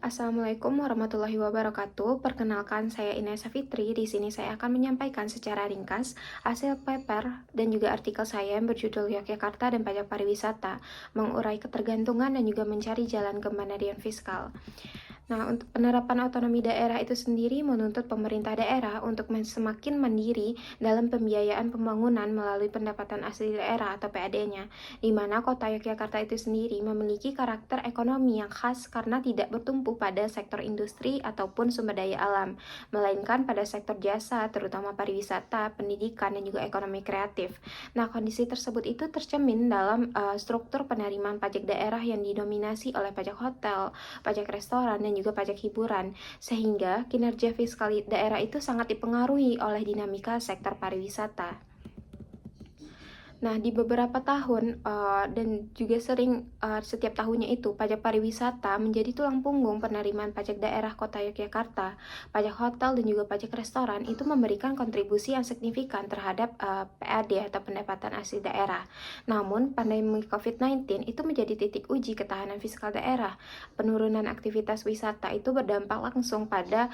Assalamualaikum warahmatullahi wabarakatuh. Perkenalkan, saya Inesa Fitri. Di sini saya akan menyampaikan secara ringkas hasil paper dan juga artikel saya yang berjudul Yogyakarta dan Pajak Pariwisata, mengurai ketergantungan dan juga mencari jalan kemandirian fiskal. Nah, untuk penerapan otonomi daerah itu sendiri menuntut pemerintah daerah untuk semakin mandiri dalam pembiayaan pembangunan melalui pendapatan asli daerah atau PAD-nya, di mana kota Yogyakarta itu sendiri memiliki karakter ekonomi yang khas karena tidak bertumpu pada sektor industri ataupun sumber daya alam, melainkan pada sektor jasa, terutama pariwisata, pendidikan, dan juga ekonomi kreatif. Nah, kondisi tersebut itu tercermin dalam struktur penerimaan pajak daerah yang didominasi oleh pajak hotel, pajak restoran, dan juga pajak hiburan, sehingga kinerja fiskal daerah itu sangat dipengaruhi oleh dinamika sektor pariwisata. Nah, di beberapa tahun dan juga sering setiap tahunnya itu pajak pariwisata menjadi tulang punggung penerimaan pajak daerah Kota Yogyakarta. Pajak hotel dan juga pajak restoran itu memberikan kontribusi yang signifikan terhadap PAD atau pendapatan asli daerah. Namun, pandemi COVID-19 itu menjadi titik uji ketahanan fiskal daerah. Penurunan aktivitas wisata itu berdampak langsung pada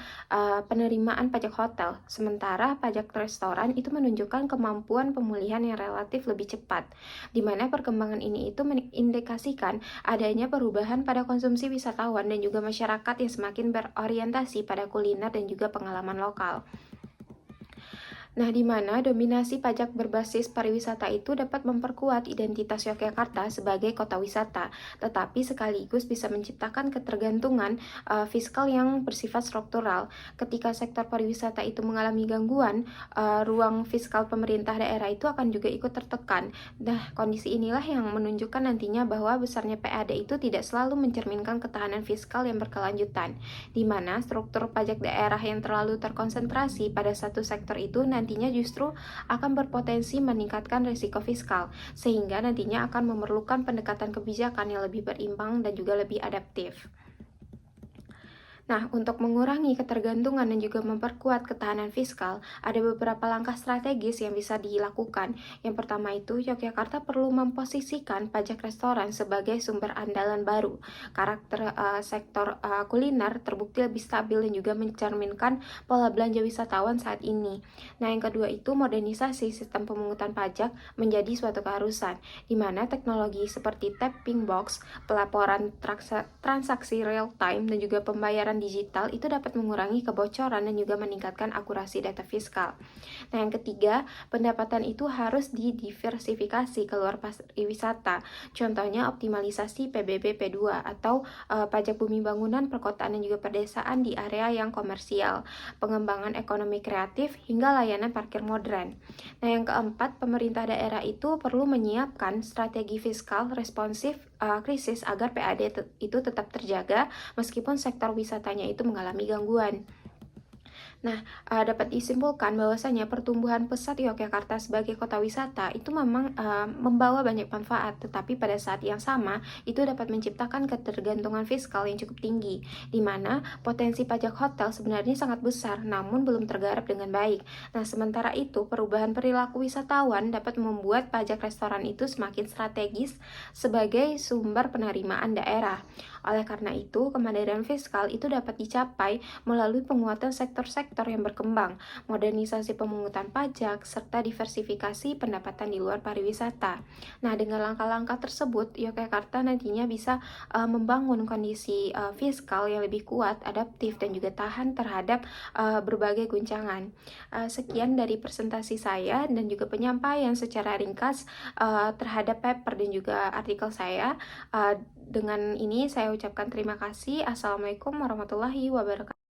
penerimaan pajak hotel, sementara pajak restoran itu menunjukkan kemampuan pemulihan yang relatif lebih cepat, di mana perkembangan ini itu mengindikasikan adanya perubahan pada konsumsi wisatawan dan juga masyarakat yang semakin berorientasi pada kuliner dan juga pengalaman lokal. Nah, di mana dominasi pajak berbasis pariwisata itu dapat memperkuat identitas Yogyakarta sebagai kota wisata, tetapi sekaligus bisa menciptakan ketergantungan fiskal yang bersifat struktural. Ketika sektor pariwisata itu mengalami gangguan, ruang fiskal pemerintah daerah itu akan juga ikut tertekan. Nah, kondisi inilah yang menunjukkan nantinya bahwa besarnya PAD itu tidak selalu mencerminkan ketahanan fiskal yang berkelanjutan, di mana struktur pajak daerah yang terlalu terkonsentrasi pada satu sektor itu nantinya justru akan berpotensi meningkatkan risiko fiskal, sehingga nantinya akan memerlukan pendekatan kebijakan yang lebih berimbang dan juga lebih adaptif. Nah, untuk mengurangi ketergantungan dan juga memperkuat ketahanan fiskal, ada beberapa langkah strategis yang bisa dilakukan. Yang pertama itu, Yogyakarta perlu memposisikan pajak restoran sebagai sumber andalan baru. Karakter sektor kuliner terbukti lebih stabil dan juga mencerminkan pola belanja wisatawan saat ini. Nah, yang kedua itu, modernisasi sistem pemungutan pajak menjadi suatu keharusan, di mana teknologi seperti tapping box, pelaporan transaksi real time, dan juga pembayaran digital itu dapat mengurangi kebocoran dan juga meningkatkan akurasi data fiskal. Nah, yang ketiga, pendapatan itu harus didiversifikasi keluar pariwisata. Contohnya optimalisasi PBB P2 atau pajak bumi bangunan, perkotaan, dan juga pedesaan di area yang komersial, pengembangan ekonomi kreatif, hingga layanan parkir modern. Nah, yang keempat, pemerintah daerah itu perlu menyiapkan strategi fiskal responsif krisis agar PAD itu tetap terjaga meskipun sektor wisatanya itu mengalami gangguan. Nah, dapat disimpulkan bahwasanya pertumbuhan pesat Yogyakarta sebagai kota wisata itu memang membawa banyak manfaat, tetapi pada saat yang sama itu dapat menciptakan ketergantungan fiskal yang cukup tinggi, di mana potensi pajak hotel sebenarnya sangat besar, namun belum tergarap dengan baik. Nah, sementara itu perubahan perilaku wisatawan dapat membuat pajak restoran itu semakin strategis sebagai sumber penerimaan daerah. Oleh karena itu, kemandirian fiskal itu dapat dicapai melalui penguatan sektor-sektor yang berkembang, modernisasi pemungutan pajak, serta diversifikasi pendapatan di luar pariwisata. Nah, dengan langkah-langkah tersebut, Yogyakarta nantinya bisa membangun kondisi fiskal yang lebih kuat, adaptif, dan juga tahan terhadap berbagai guncangan. Sekian dari presentasi saya dan juga penyampaian secara ringkas terhadap paper dan juga artikel saya. Dengan ini saya ucapkan terima kasih. Assalamualaikum warahmatullahi wabarakatuh.